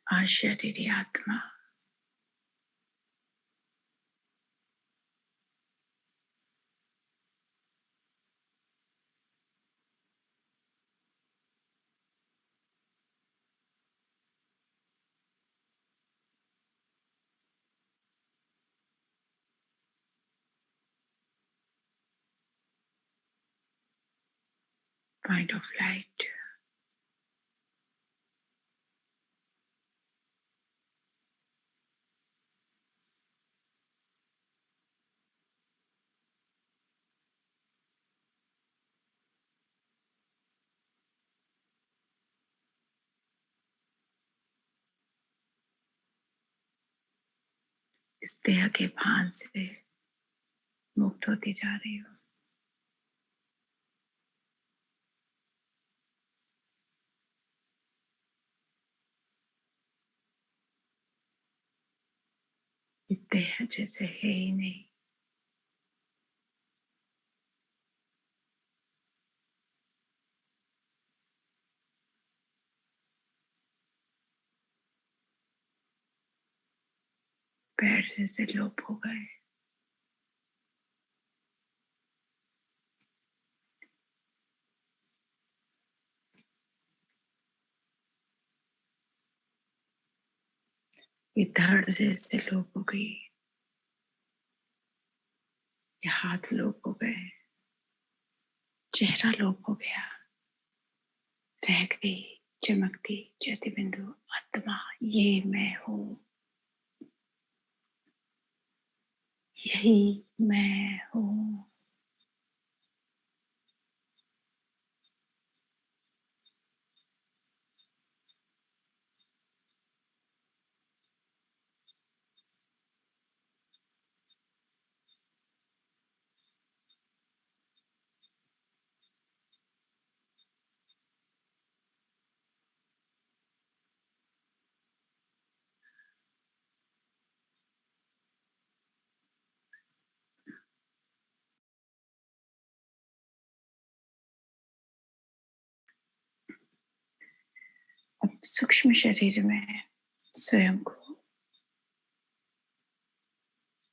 अशरीरी आत्मा point of light. इस देह के भान से मुक्त होती जा रही हूँ। देह जैसे है ही नहीं। पैर जैसे लोप हो गए। ये धड़ जैसे लोप हो गई। ये हाथ लोप हो गए। चेहरा लोप हो गया। रह गई चमकती ज्योति बिंदु आत्मा। ये मैं हूँ। यही मैं हूँ। अब सूक्ष्म शरीर में स्वयं को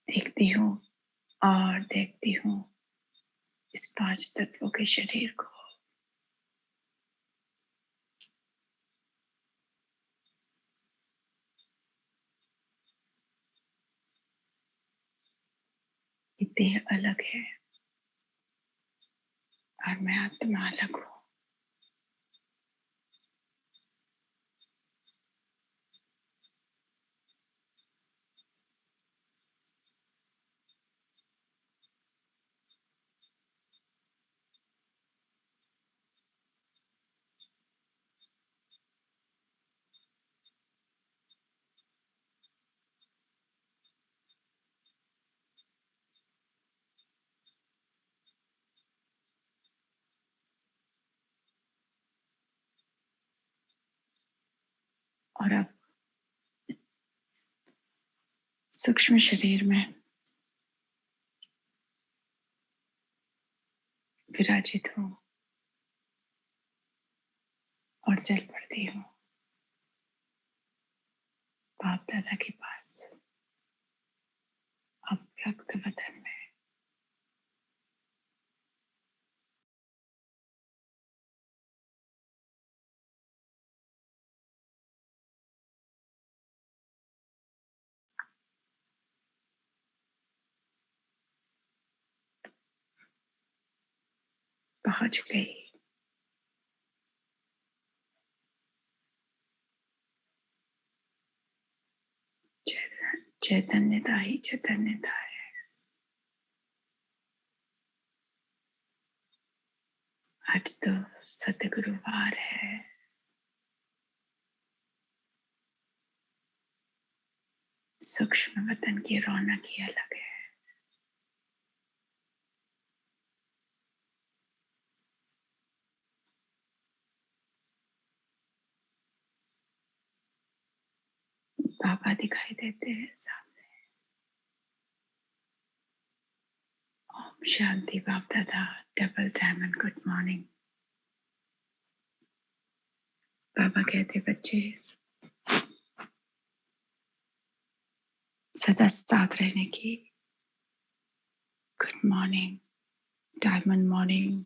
देखती हूँ और देखती हूँ इस 5 तत्वों के शरीर को। ये देह अलग है और मैं आत्मा अलग हूँ। और अब सूक्ष्म शरीर में विराजित हूँ और चल पड़ती हूँ बाप दादा के पास, अव्यक्त वतन में। पहुंच गई। चैतन्यता ही चैतन्यता है। आज तो सतगुरुवार है। सूक्ष्म वतन की रौनक ही अलग है। बाबा दिखाई देते हैं सामने। ओम शांति। बाप दादा डबल डायमंड गुड मॉर्निंग। बाबा कहते बच्चे सदा साथ रहने की। Good morning, diamond morning.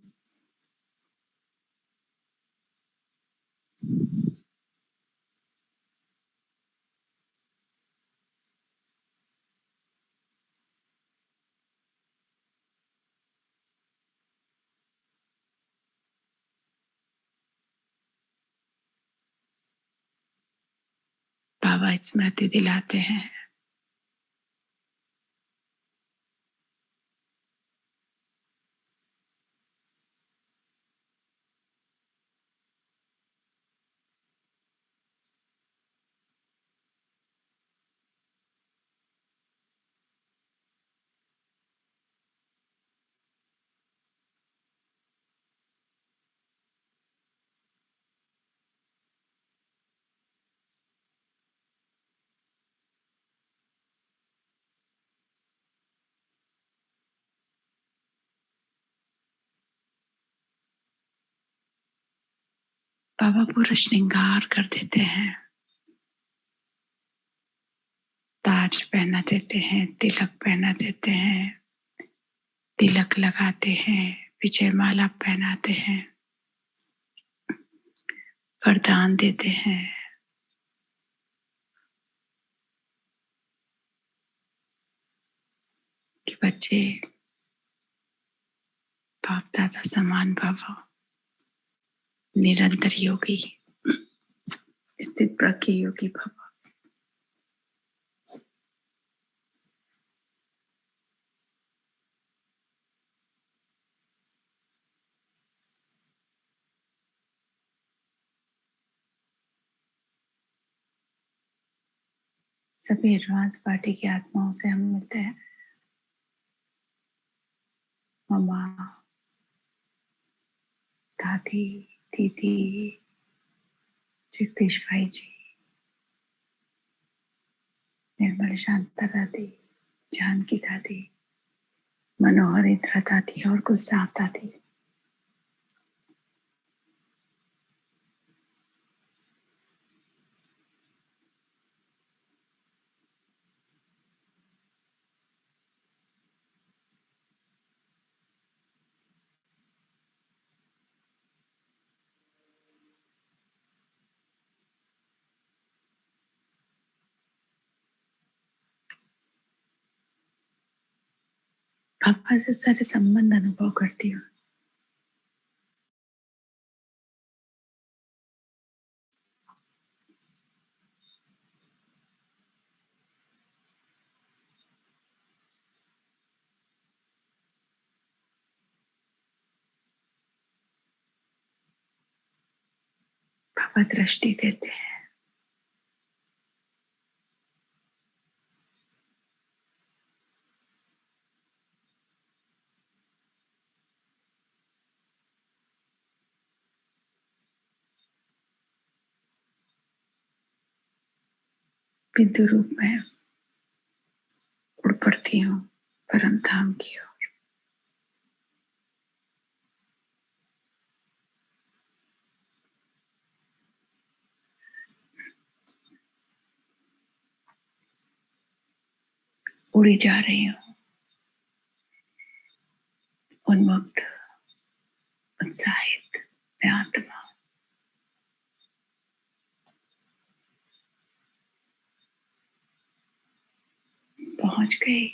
बाबा स्मृति दिलाते हैं, बाबा पूरा श्रृंगार कर देते हैं, ताज पहना देते हैं, तिलक पहना देते हैं, तिलक लगाते हैं, विजय माला पहनाते हैं, वरदान देते हैं कि बच्चे बाप दादा समान भव, निरंतर योगी, स्थित प्रज्ञ योगी भव। सभी एडवांस पार्टी की आत्माओं से हम मिलते हैं। मम्मा, दादी, दीदी, जगदीश भाई जी, निर्मल शांता दादी, जानकी दादी, मनोहर इंद्रा दादी और गुलसाब दादी। पापा से सारे संबंध अनुभव करती हूँ। पापा दृष्टि देते हैं, बिंदु रूप में उड़ पड़ती हूँ परम धाम की ओर। उड़ी जा रही हूँ, उन्मुक्त, उत्साहित मैं आत्मा। पहुंच गई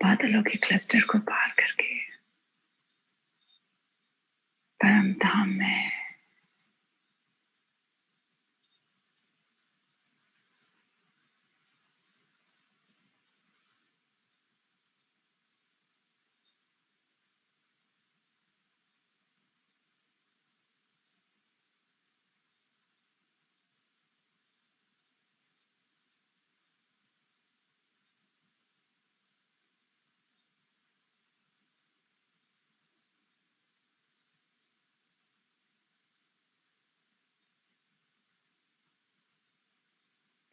बादलों के क्लस्टर को पार करके परम धाम में।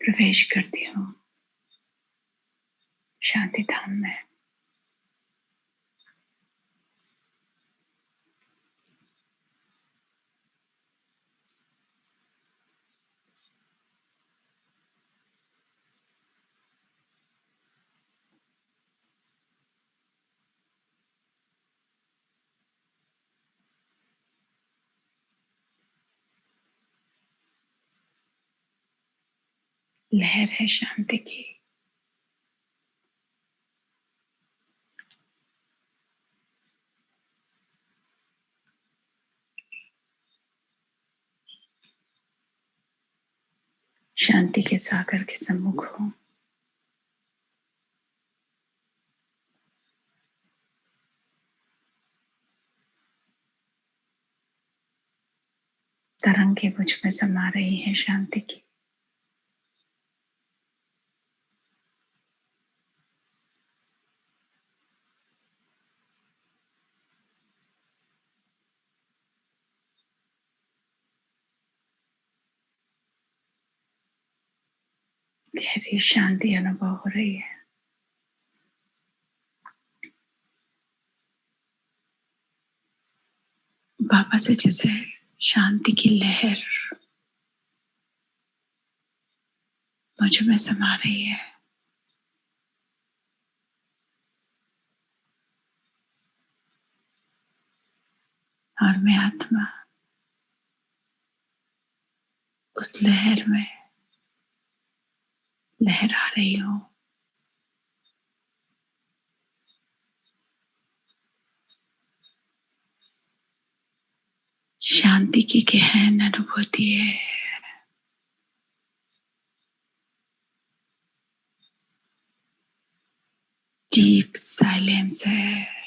प्रवेश करती हूँ शांति धाम में। लहर है शांति की। शांति के सागर के सम्मुख हो। तरंगे मुझ में समा रही हैं शांति की। गहरी शांति अनुभव हो रही है। बाबा से जैसे शांति की लहर मुझ में समा रही है, और मैं आत्मा उस लहर में लहरा रही हूँ। शांति की गहन अनुभूति है। डीप साइलेंस है।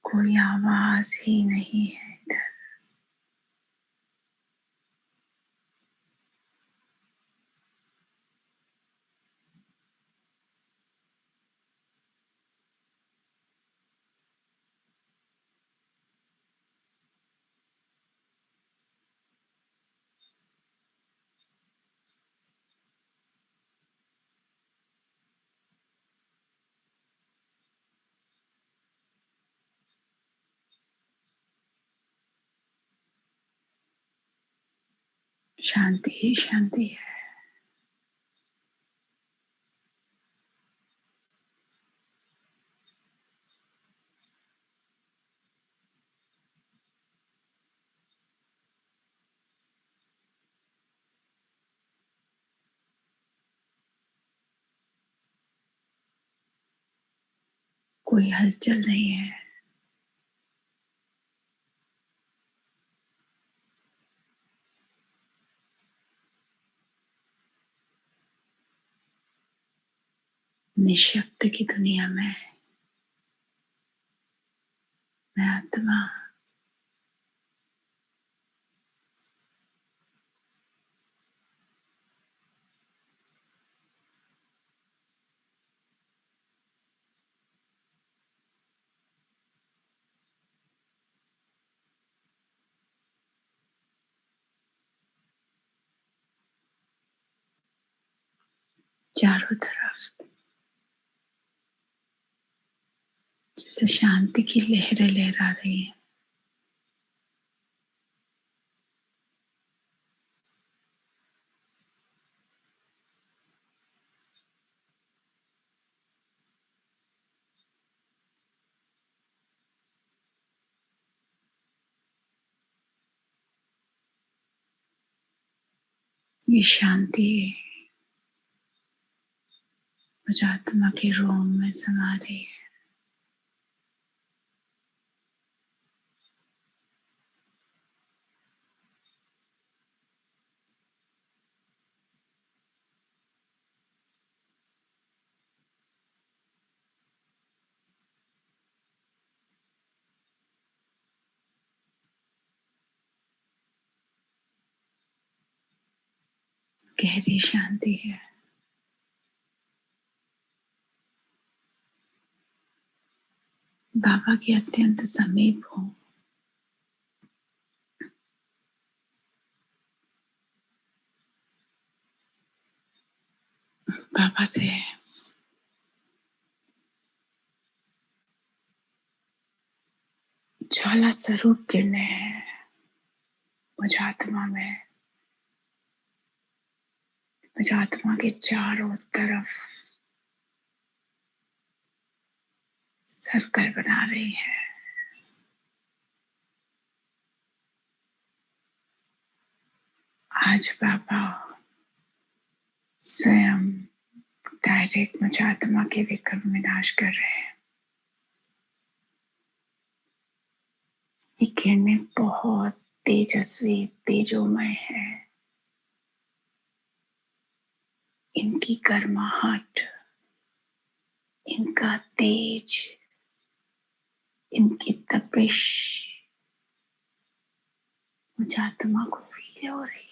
कोई आवाज ही नहीं है इधर। शांति ही शांति है। कोई हलचल नहीं है। निशब्द की दुनिया में मैं आत्मा चारों तरफ जैसे शांति की लहरें लहरा रही हैं। ये शांति मुझ आत्मा के रोम में समा रही है। गहरी शांति है। बाबा के अत्यंत समीप हूँ। बाबा से ज्वाला स्वरूप किरणें मुझ आत्मा में, मुझ आत्मा के चारों तरफ सर्कल बना रही है। आज बाबा स्वयं डायरेक्ट मुझ आत्मा के विक्रम विनाश कर रहे हैं। ये किरणें बहुत तेजस्वी तेजोमय है। इनकी गर्माहट, इनका तेज, इनकी तपिश मुझ आत्मा को फील हो रही है।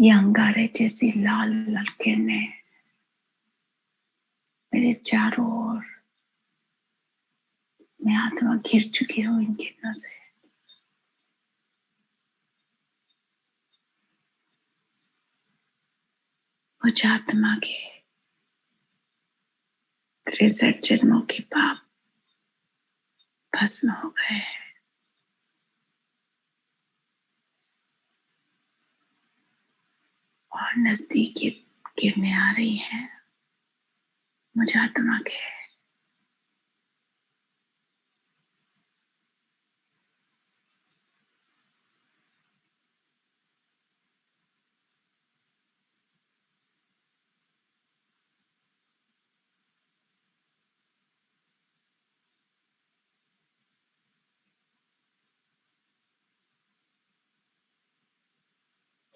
ये अंगारे जैसी लाल लाल किरणें मेरे चारों ओर, मैं आत्मा घिर चुकी हूँ इन किरणों से। मुझ आत्मा के 63 जन्मों के पाप भस्म हो गए हैं। और नजदीक ये किरणें आ रही हैं मुझ आत्मा के।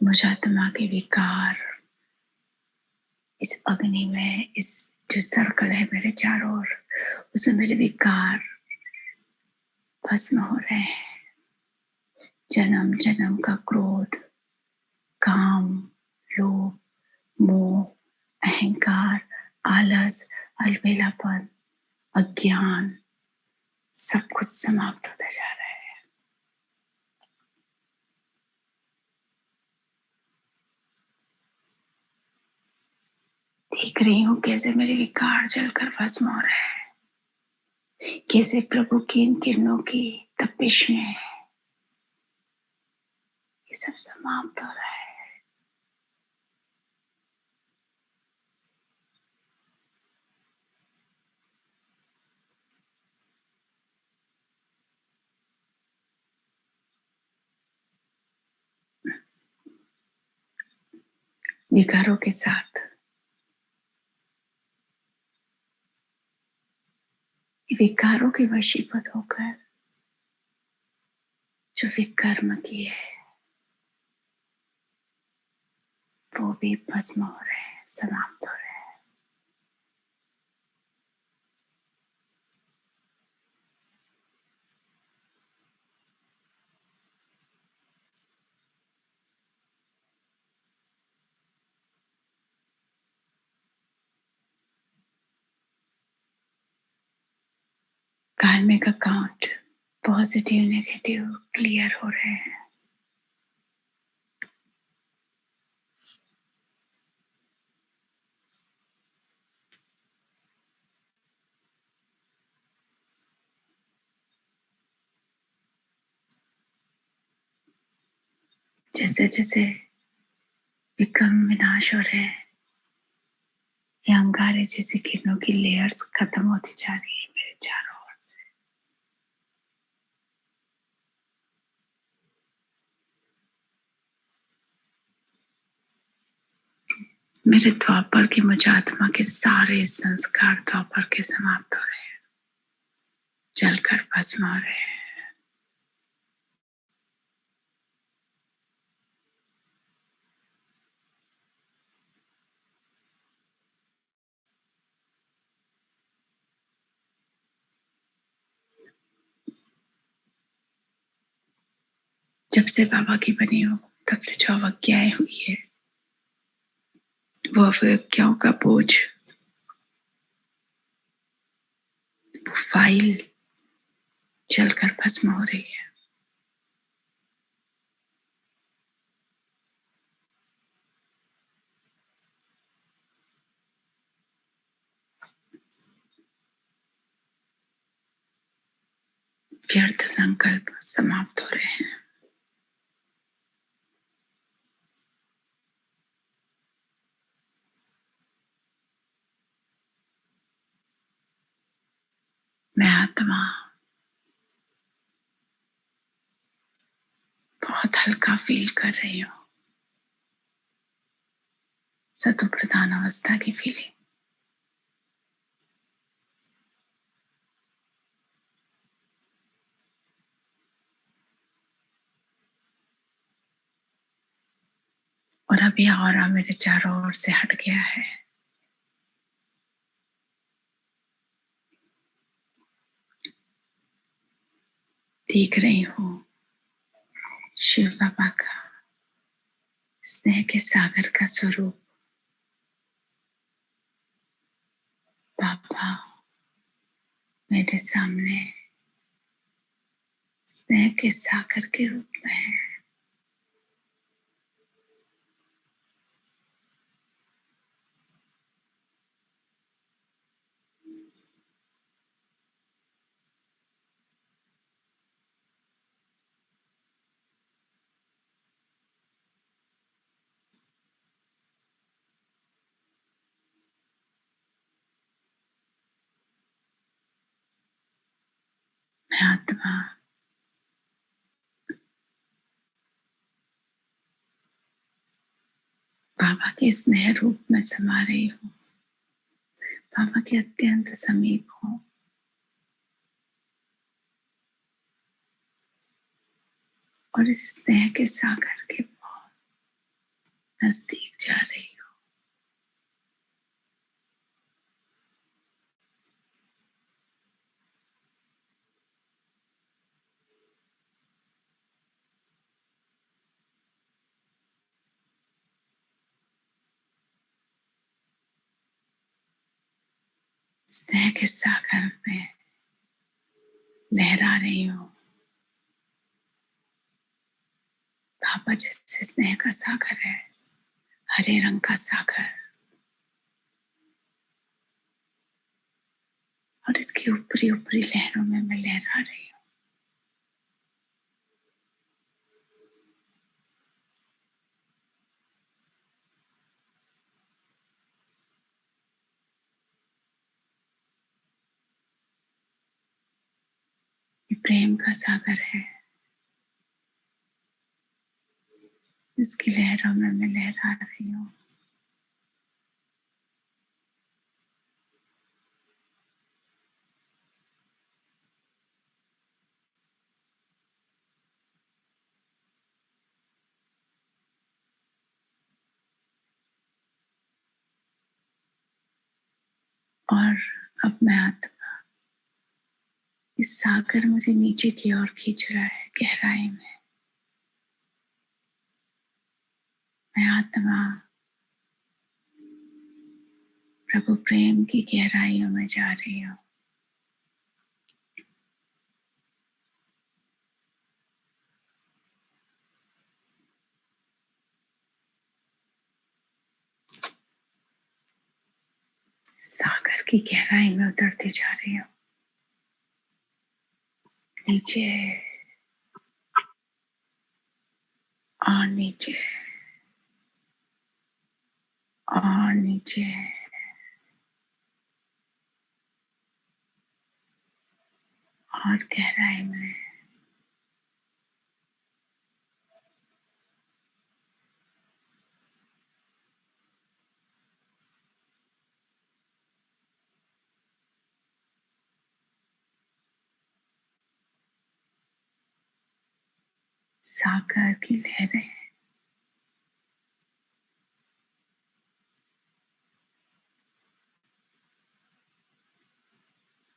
मुझ आत्मा के विकार इस अग्नि में, इस जो सर्कल है मेरे चारों ओर, उसमें मेरे विकार भस्म हो रहे हैं। जन्म जन्म का क्रोध, काम, लोभ, मोह, अहंकार, आलस, अलबेलापन, अज्ञान, सब कुछ समाप्त होता जा रहा है। देख रही हूँ कैसे मेरे विकार जलकर भस्म हो रहे हैं, कैसे प्रभु की इन किरणों की तपिश में ये सब समाप्त हो रहा है। विकारों के साथ विकारों के वशीभूत होकर जो विकर्म किए वो भी भस्म हो रहे हैं, समाप्त हो रहे हैं। कार्मिक अकाउंट पॉजिटिव नेगेटिव क्लियर हो रहे हैं। जैसे जैसे विक्रम विनाश हो रहे हैं, ये अंगारे जैसी किरणों की लेयर्स खत्म होती जा रही है मेरे चारों ओर से। मेरे द्वापर के मुझ आत्मा के सारे संस्कार द्वापर के समाप्त हो रहे हैं, जलकर भस्म हो रहे हैं। जब से बाबा की बनी हूँ तब से जो अवज्ञाएं हुई है, वो अवज्ञाओं का बोझ, वो फाइल जलकर भस्म हो रही है। व्यर्थ संकल्प समाप्त हो रहे हैं। मैं आत्मा हल्का फील कर रही हो, सतो प्रधान अवस्था की फीलिंग। और अब यह ऑरा मेरे चारों ओर से हट गया है। देख रही हूँ शिव बाबा का स्नेह के सागर का स्वरूप। बाबा मेरे सामने स्नेह के सागर के रूप में है। मैं आत्मा बाबा के स्नेह रूप में समा रही हूँ, बाबा के अत्यंत समीप हूँ। और इस स्नेह के सागर के बहुत नजदीक जा रही हूँ। स्नेह के सागर में लहरा रही हूँ। बाबा जैसे स्नेह का सागर है, हरे रंग का सागर, और इसकी ऊपरी ऊपरी लहरों में मैं लहरा रही हूँ। ये प्रेम का सागर है, इसकी लहरों में मैं लहरा रही हूँ। और अब मैं आत्मा, इस सागर मुझे नीचे की ओर खींच रहा है, गहराई में। मैं आत्मा प्रभु प्रेम की गहराइयों में जा रही हूँ। सागर की गहराई में उतरती जा रही हूँ। नीचे और नीचे और नीचे और गहराई में। सागर की लहरें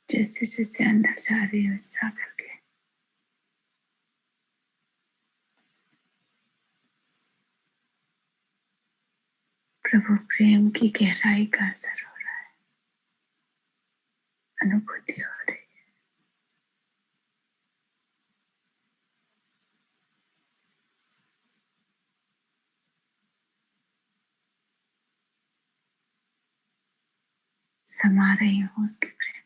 जैसे जैसे अंदर जा रही है सागर के, प्रभु प्रेम की गहराई का असर हो रहा है, अनुभूति हो रही है। समा रही हूँ उसके प्रेम।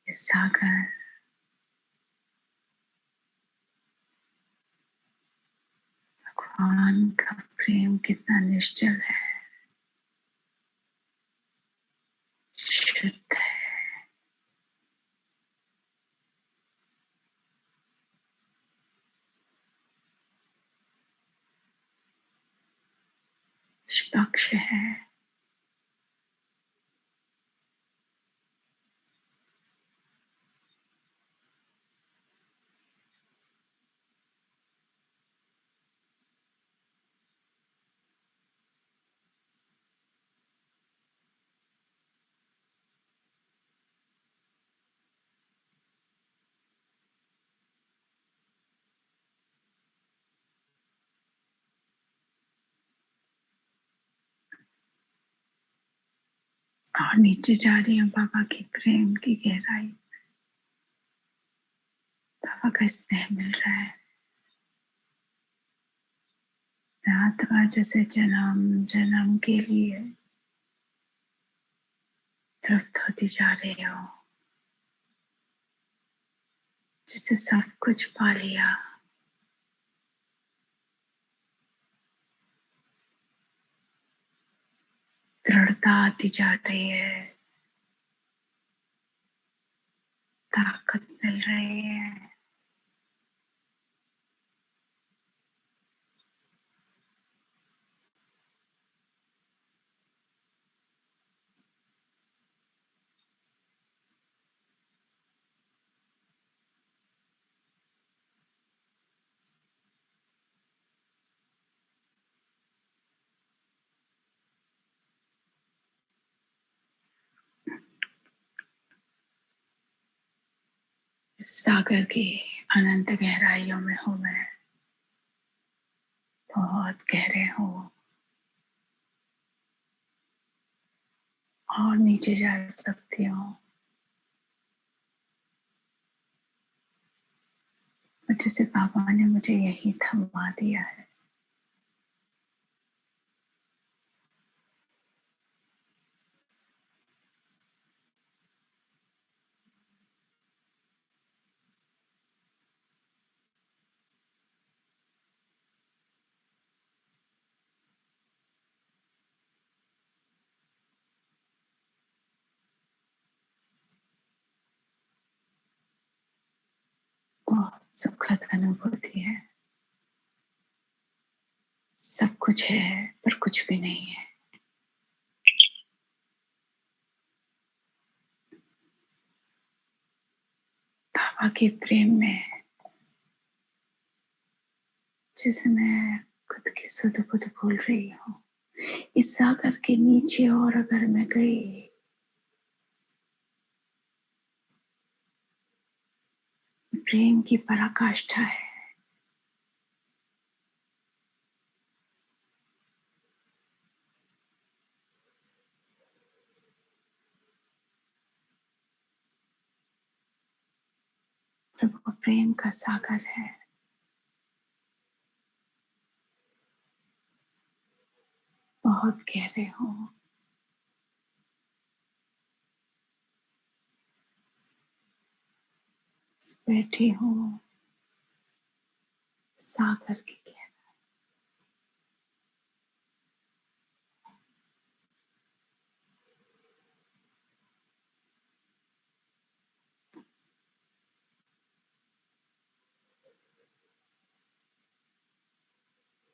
ये सागर भगवान का प्रेम कितना निश्चल है, शुद्ध है, निष्पक्ष है। और नीचे जा रही हूँ बाबा की प्रेम की गहराई। बाबा का स्नेह मिल रहा है। आत्मा जैसे जन्म जन्म के लिए तृप्त होती जा रही हो, जिसे सब कुछ पा लिया। दृढ़ता आती जा रही है, ताकत मिल रही है। इस सागर की अनंत गहराइयों में हूँ मैं, बहुत गहरे हूँ और नीचे जा सकती हूँ। जैसे बाबा ने मुझे यही थमा दिया है। बहुत सुखद अनुभूति है। सब कुछ है पर कुछ भी नहीं है। बाबा के प्रेम में जैसे मैं खुद की सुध बुध भूल रही हूँ। इस सागर के नीचे और अगर मैं गई, प्रेम की पराकाष्ठा है। प्रभु प्रेम का सागर है। बहुत गहरे हो, बैठी हूँ सागर की गहराई।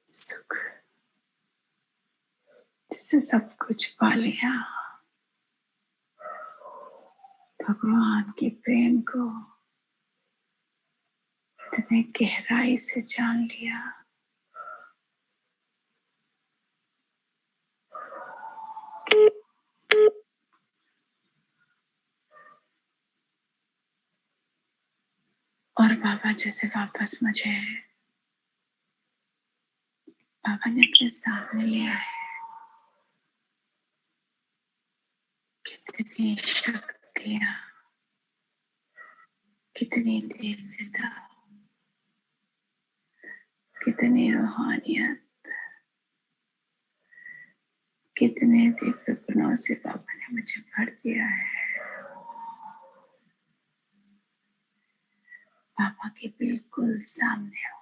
सुख जिसे सब कुछ पा लिया। भगवान के प्रेम को इतने गहराई से जान लिया। और बाबा जैसे वापस मुझे बाबा ने अपने सामने लिया है। कितनी शक्तियाँ, कितनी दिव्यता, कितनी रूहानियत, कितने दिव्य गुणों से बाबा ने मुझे भर दिया है। बाबा के बिल्कुल सामने हो।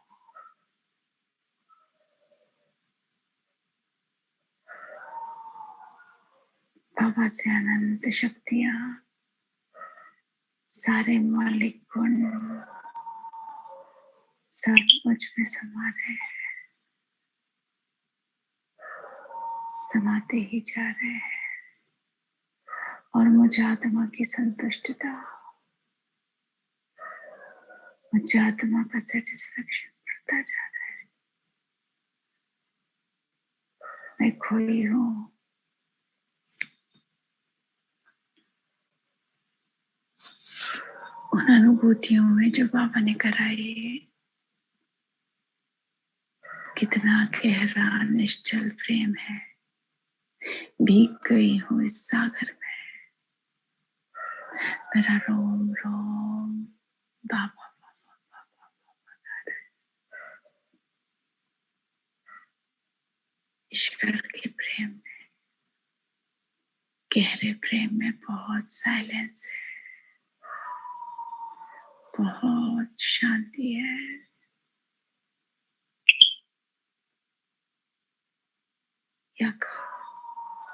बाबा से अनंत शक्तियां, सारे मौलिक गुण सब मुझ में समा रहे हैं, समाते ही जा रहे हैं और मुझे आत्मा की संतुष्टता, मुझे आत्मा का सेटिस्फेक्शन बढ़ता जा रहा है। मैं खोई हूँ, उन अनुभूतियों में जो बाबा ने कराई। कितना गहरा निश्चल प्रेम है। भीग गई हूँ इस सागर में। मेरा रोम रोम बाबा बाबा बाबा बाबा गा रहा है। ईश्वर के प्रेम में, गहरे प्रेम में बहुत साइलेंस है, बहुत शांति है।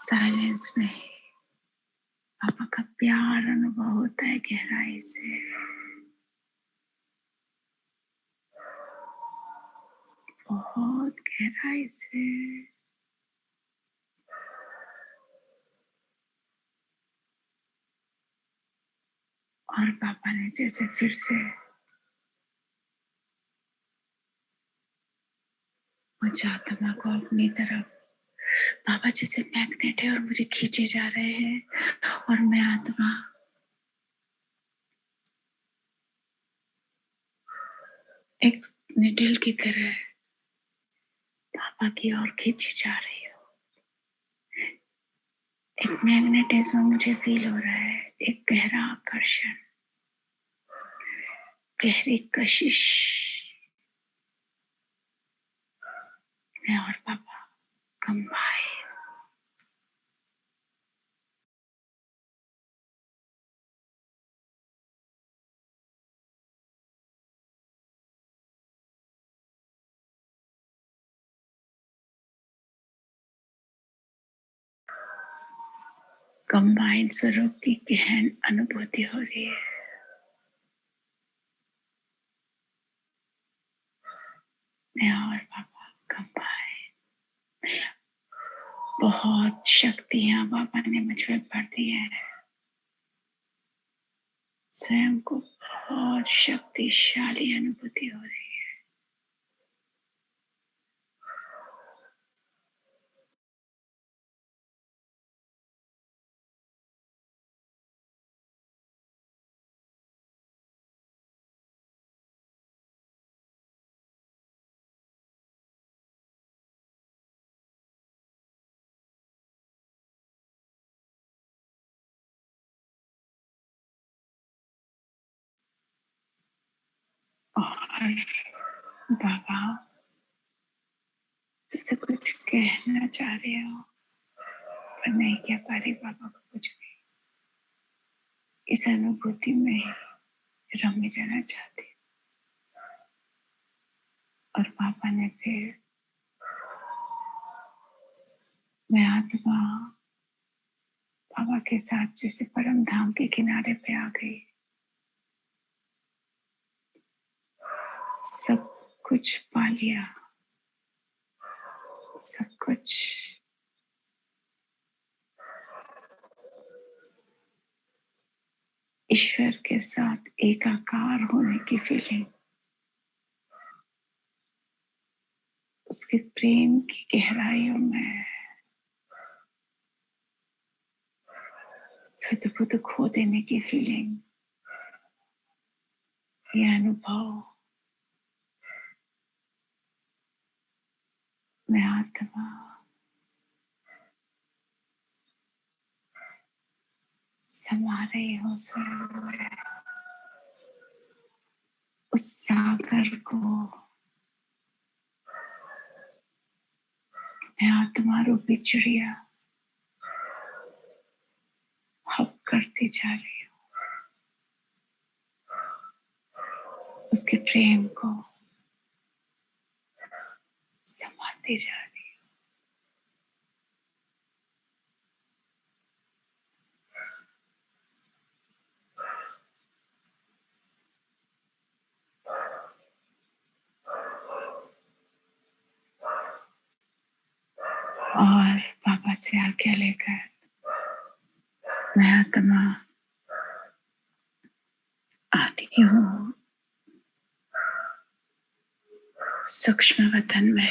साइलेंस में ही पापा का प्यार अनुभव होता है गहराई से। बहुत गहराई से। और पापा ने जैसे फिर से मुझे आत्मा को अपनी तरफ, पापा जैसे मैग्नेट है और मुझे खींचे जा रहे हैं और मैं आत्मा एक निडल की तरह पापा की ओर खींची जा रही हूँ। एक मैग्नेटिज्म मुझे फील हो रहा है, एक गहरा आकर्षण, गहरी कशिश। मैं और पापा कंबाइन। कंबाइन स्वरूप की गहन अनुभूति हो रही है। मैं और पापा कंबाइन। बहुत शक्तियां बाबा ने मुझ में भर दी है। स्वयं को बहुत शक्तिशाली अनुभूति हो रही है। और बाबा तुझसे कुछ कहना चाह रही हो पर नहीं कह पा रही बाबा को कुछ भी। इस अनुभूति में रमी रहना चाहती। और पापा ने फिर, मैं आत्मा बाबा के साथ जैसे परम धाम के किनारे पे आ गई। सब कुछ पा लिया, सब कुछ। ईश्वर के साथ एकाकार होने की फीलिंग, उसके प्रेम की गहराइयों में सुध बुध खो देने की फीलिंग, ये अनुभव। मैं आत्मा समा रही हूँ स्वयं में। उस सागर को मैं आत्मा रूपी चिड़िया हब करती जा रही हूँ। उसके प्रेम को समाती जा रही हो। और पापा से आज्ञा लेकर मैं आत्मा आती हूँ सूक्ष्म वतन में।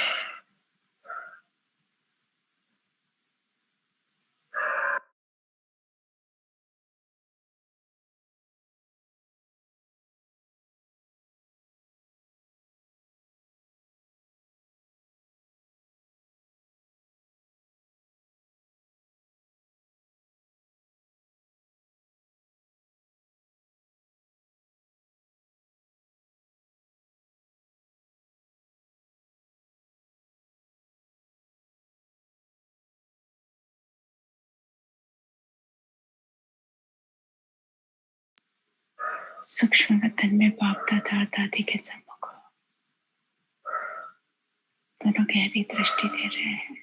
सूक्ष्म वतन में बाप दादा और दादी के सम्मुख दोनों गहरी दृष्टि दे रहे हैं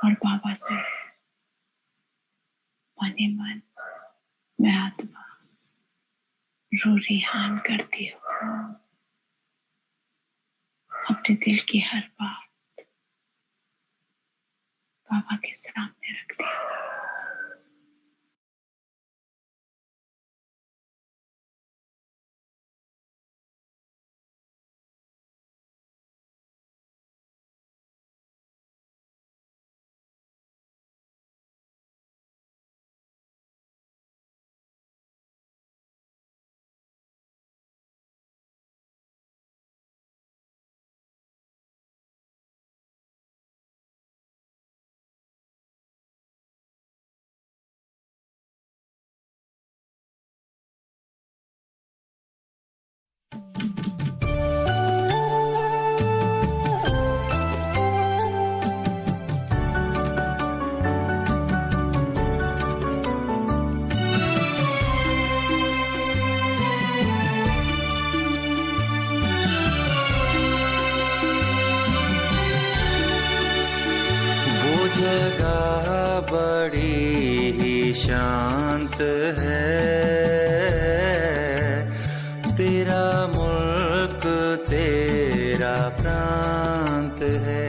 और बाबा से मन ही मन मैं आत्मा रू रिहान करती हूँ, अपने दिल की हर बात बाबा के सामने रखती हूँ। जगह बड़ी ही शांत है, तेरा मुल्क तेरा प्रांत है।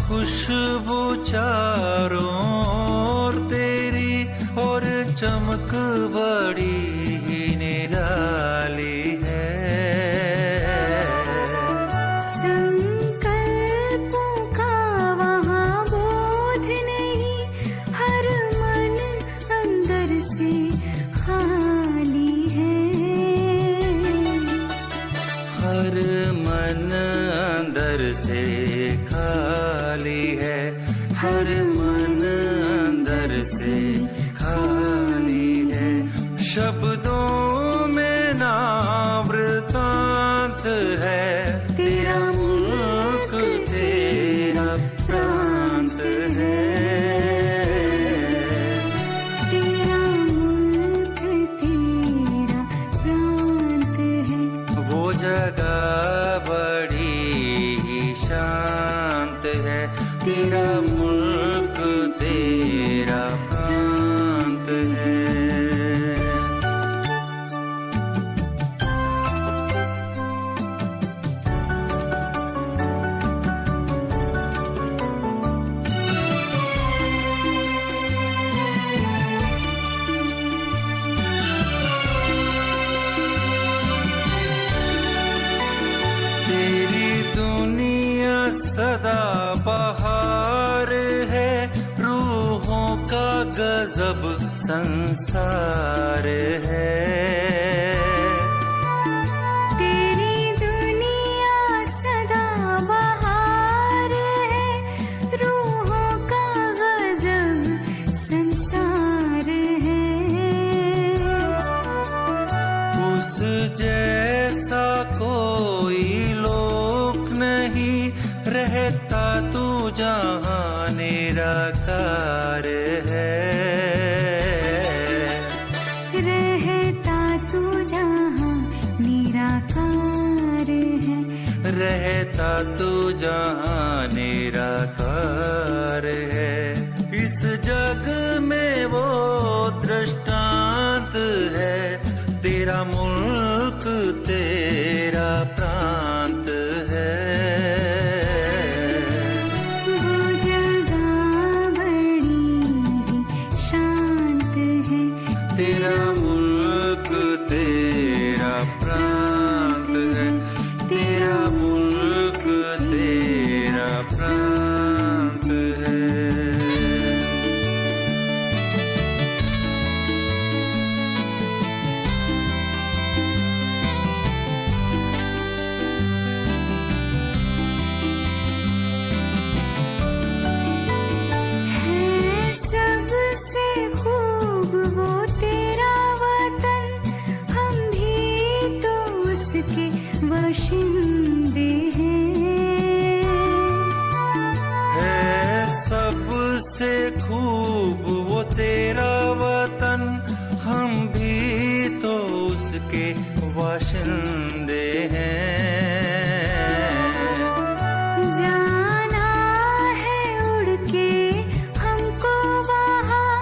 खुशबू चारों ओर तेरी और चमक बड़ी ही निराली है। संकल्पों का वहाँ बोध नहीं, हर मन अंदर से खाली है। हर मन अंदर से खाली है, हर मन अंदर से खाली है। शब्दों में ना वृतांत है, तेरा मुल्क तेरा प्रांत है। तेरा मुल्क तेरा प्रांत है। वो जगह बड़ी ही शांत है, तेरा मुल्क तेरा प्रांत है। संसार है। तेरी दुनिया सदा बहार है, रूहों का गजब संसार है। उस जैसा कोई लोक नहीं, रहता तू जहाँ निराकार है। रहता तू जहाँ निराकार है। रहता तू जहाँ निराकार है। इस जग में वो दृष्टांत है, तेरा मुल्क तेरा प्रांत है। वो जगह बड़ी ही शांत है, तेरा मुल्क तेरा प्रांत है। तेरा मुल्क तेरा प्रांत है। है सबसे खूब वो तेरा वतन, हम भी तो उसके बाशिंदे हैं। है सबसे खूब वो तेरा वतन, हम भी तो उसके वाशिंदे हैं। जाना है उड़ के हमको वहाँ,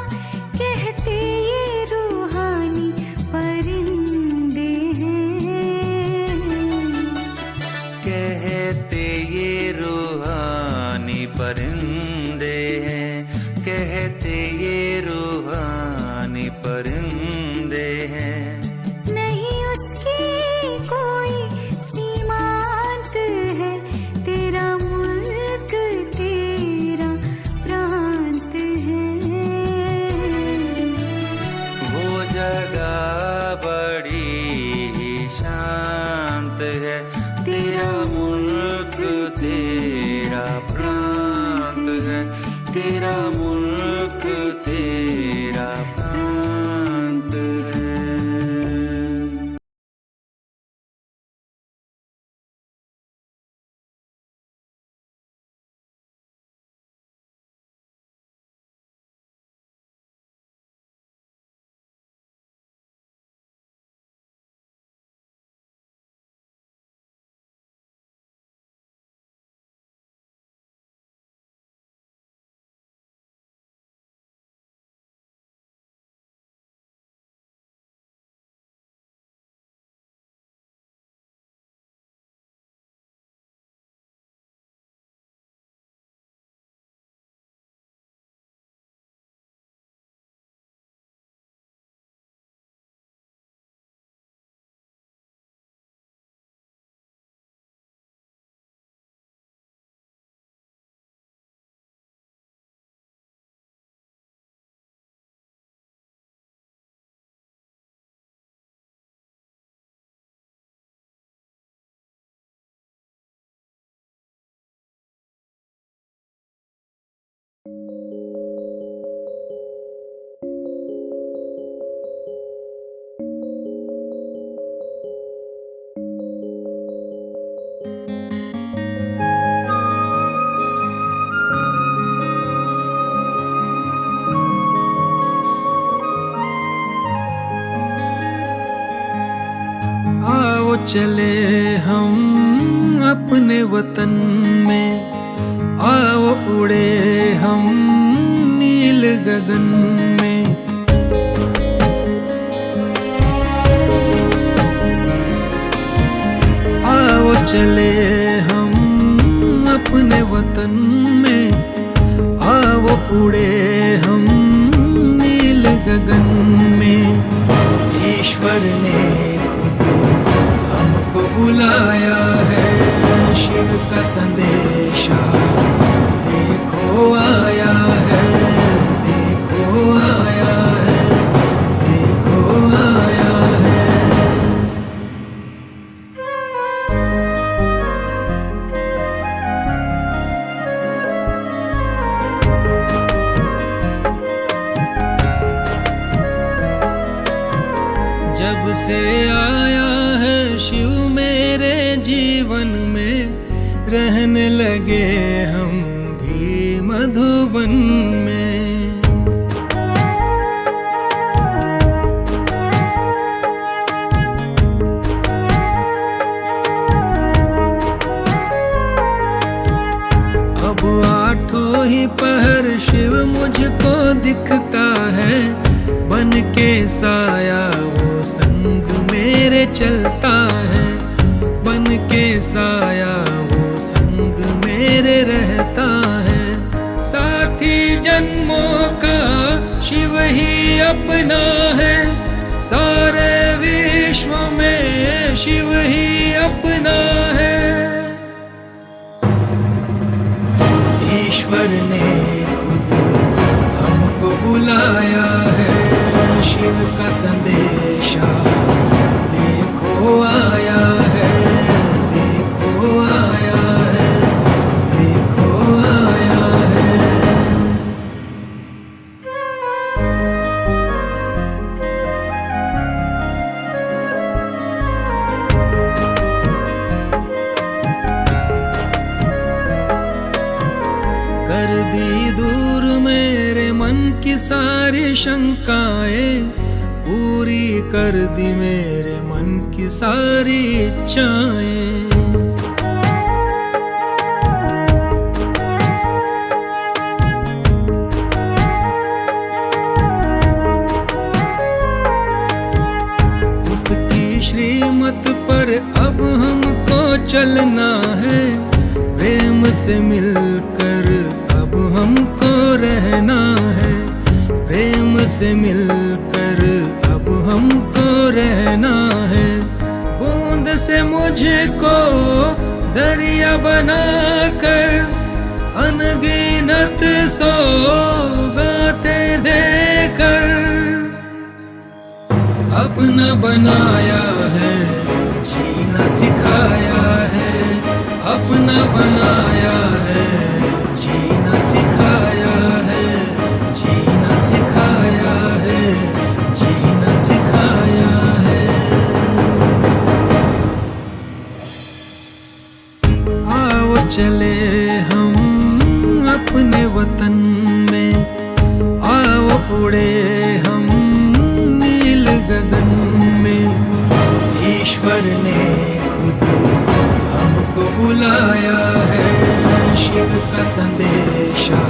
कहते ये रूहानी परिंदे हैं। कहते ये रूहानी परिंदे हैं। कहते ये रूहानी परिंदे हैं। नहीं उसकी कोई सीमांत है, तेरा मुल्क तेरा प्रांत है। वो जगह बड़ी ही शांत है, तेरा मुल्क तेरा प्रांत है। तेरा मुल्क तेरा प्रांत है। आओ चले हम अपने वतन में, आओ उड़े हम नील गगन में। आओ चले हम अपने वतन में, आओ उड़े हम नील गगन में। ईश्वर ने हमको बुलाया है, शिव का संदेशा देखो आया है, देखो आया है। जब से आया है शिव मेरे जीवन में, रहने लगे हम भी मधुबन में। अब आठों ही पहर शिव मुझको दिखता है, बन के साया वो संग मेरे चलता है, बन के साया वो संग मेरे रहता है। साथी जन्मों का शिव ही अपना है, सारे विश्व में शिव ही अपना है। ईश्वर ने खुद हमको बुलाया है, शिव का संदेशा देखो आया है, देखो आया है, देखो आया है। कर दी दूर मेरे मन की सारी शंकाएं, पूरी कर दी मेरे मन की सारी इच्छाएं। उसकी श्रीमत पर अब हमको चलना है, प्रेम से मिलकर अब हमको रहना है, प्रेम से मिलकर अब हमको रहना है। बूंद से मुझको दरिया बनाकर, अनगिनत सौगातें देकर, अपना बनाया है, जीना सिखाया है, अपना बनाया है, जीना सिखाया है, जीना सिखाया है, जीना सिखाया है। आओ चले हम अपने वतन में, आओ उड़े हम नील गगन में। ईश्वर ने खुद हमको बुलाया है, शिव का संदेशा